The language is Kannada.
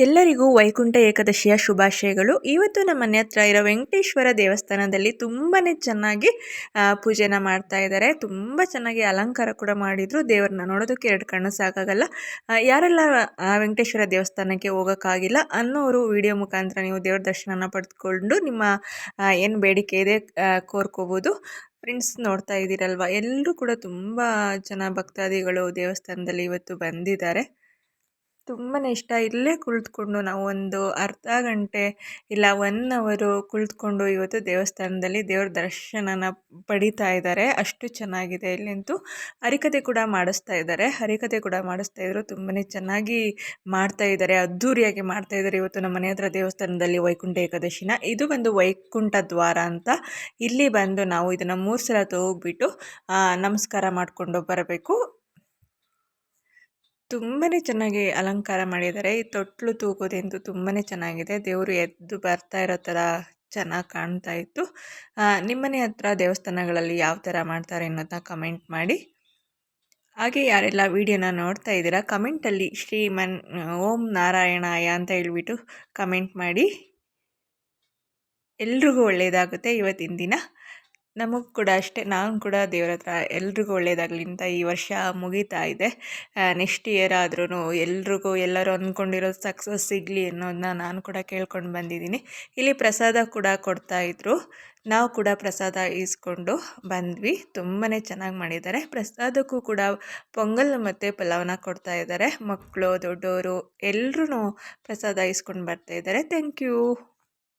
ಎಲ್ಲರಿಗೂ ವೈಕುಂಠ ಏಕಾದಶಿಯ ಶುಭಾಶಯಗಳು. ಇವತ್ತು ನಮ್ಮ ಮನೆ ಹತ್ರ ಇರೋ ವೆಂಕಟೇಶ್ವರ ದೇವಸ್ಥಾನದಲ್ಲಿ ತುಂಬಾ ಚೆನ್ನಾಗಿ ಪೂಜೆನ ಮಾಡ್ತಾ ಇದ್ದಾರೆ. ತುಂಬ ಚೆನ್ನಾಗಿ ಅಲಂಕಾರ ಕೂಡ ಮಾಡಿದರು. ದೇವ್ರನ್ನ ನೋಡೋದಕ್ಕೆ ಎರಡು ಕಣ್ಣು ಸಾಕಾಗಲ್ಲ. ಯಾರೆಲ್ಲ ವೆಂಕಟೇಶ್ವರ ದೇವಸ್ಥಾನಕ್ಕೆ ಹೋಗೋಕ್ಕಾಗಿಲ್ಲ ಅನ್ನೋರು ವಿಡಿಯೋ ಮುಖಾಂತರ ನೀವು ದೇವ್ರ ದರ್ಶನನ ಪಡೆದುಕೊಂಡು ನಿಮ್ಮ ಏನು ಬೇಡಿಕೆ ಇದೆ ಕೋರ್ಕೋಬೋದು. ಫ್ರೆಂಡ್ಸ್, ನೋಡ್ತಾ ಇದ್ದೀರಲ್ವ, ಎಲ್ಲರೂ ಕೂಡ ತುಂಬ ಜನ ಭಕ್ತಾದಿಗಳು ದೇವಸ್ಥಾನದಲ್ಲಿ ಇವತ್ತು ಬಂದಿದ್ದಾರೆ. ತುಂಬಾ ಇಷ್ಟ. ಇಲ್ಲೇ ಕುಳಿತುಕೊಂಡು ನಾವು ಒಂದು ಅರ್ಧ ಗಂಟೆ ಇಲ್ಲ 1 ಅವರು ಕುಳಿತುಕೊಂಡು ಇವತ್ತು ದೇವಸ್ಥಾನದಲ್ಲಿ ದೇವ್ರ ದರ್ಶನನ ಪಡಿತಾ ಇದ್ದಾರೆ. ಅಷ್ಟು ಚೆನ್ನಾಗಿದೆ. ಇಲ್ಲಂತೂ ಹರಿಕಥೆ ಕೂಡ ಮಾಡಿಸ್ತಾ ಇದ್ದಾರೆ. ಹರಿಕಥೆ ಕೂಡ ಮಾಡಿಸ್ತಾ ಇದ್ರು. ತುಂಬಾ ಚೆನ್ನಾಗಿ ಮಾಡ್ತಾ ಇದ್ದಾರೆ, ಅದ್ಧೂರಿಯಾಗಿ ಮಾಡ್ತಾ ಇದ್ದಾರೆ. ಇವತ್ತು ನಮ್ಮ ಮನೆ ಹತ್ರ ದೇವಸ್ಥಾನದಲ್ಲಿ ವೈಕುಂಠ ಏಕಾದಶಿನ. ಇದು ಒಂದು ವೈಕುಂಠ ದ್ವಾರ ಅಂತ. ಇಲ್ಲಿ ಬಂದು ನಾವು ಇದನ್ನು 3 ಸಲ ಹೋಗ್ಬಿಟ್ಟು ನಮಸ್ಕಾರ ಮಾಡಿಕೊಂಡು ಬರಬೇಕು. ತುಂಬಾ ಚೆನ್ನಾಗಿ ಅಲಂಕಾರ ಮಾಡಿದ್ದಾರೆ. ಈ ತೊಟ್ಲು ತೂಗೋದಂತೂ ತುಂಬಾ ಚೆನ್ನಾಗಿದೆ. ದೇವರು ಎದ್ದು ಬರ್ತಾ ಇರೋ ಥರ ಚೆನ್ನಾಗಿ ಕಾಣ್ತಾ ಇತ್ತು. ನಿಮ್ಮನೆ ಹತ್ರ ದೇವಸ್ಥಾನಗಳಲ್ಲಿ ಯಾವ ಥರ ಮಾಡ್ತಾರೆ ಅನ್ನೋದನ್ನ ಕಮೆಂಟ್ ಮಾಡಿ. ಹಾಗೆ ಯಾರೆಲ್ಲ ವಿಡಿಯೋನ ನೋಡ್ತಾ ಇದ್ದೀರಾ, ಕಮೆಂಟಲ್ಲಿ ಓಂ ನಾರಾಯಣಾಯ ಅಂತ ಹೇಳ್ಬಿಟ್ಟು ಕಮೆಂಟ್ ಮಾಡಿ. ಎಲ್ರಿಗೂ ಒಳ್ಳೆಯದಾಗುತ್ತೆ ಇವತ್ತಿನ ದಿನ. ನಮಗೆ ಕೂಡ ಅಷ್ಟೇ. ನಾನು ಕೂಡ ದೇವ್ರ ಹತ್ರ ಎಲ್ರಿಗೂ ಒಳ್ಳೆಯದಾಗಲಿ ಅಂತ ಈ ವರ್ಷ ಮುಗೀತಾ ಇದೆ. ನೆಕ್ಸ್ಟ್ ಇಯರ್ ಆದ್ರೂ ಎಲ್ಲರೂ ಅಂದ್ಕೊಂಡಿರೋದು ಸಕ್ಸಸ್ ಸಿಗಲಿ ಅನ್ನೋದನ್ನ ನಾನು ಕೂಡ ಕೇಳ್ಕೊಂಡು ಬಂದಿದ್ದೀನಿ. ಇಲ್ಲಿ ಪ್ರಸಾದ ಕೂಡ ಕೊಡ್ತಾಯಿದ್ರು. ನಾವು ಕೂಡ ಪ್ರಸಾದ ಈಸ್ಕೊಂಡು ಬಂದ್ವಿ. ತುಂಬಾ ಚೆನ್ನಾಗಿ ಮಾಡಿದ್ದಾರೆ. ಪ್ರಸಾದಕ್ಕೂ ಕೂಡ ಪೊಂಗಲ್ ಮತ್ತು ಪಲಾವನ್ನ ಕೊಡ್ತಾ ಇದ್ದಾರೆ. ಮಕ್ಕಳು ದೊಡ್ಡವರು ಎಲ್ಲರೂ ಪ್ರಸಾದ ಈಸ್ಕೊಂಡು ಬರ್ತಾಯಿದ್ದಾರೆ. Thank you.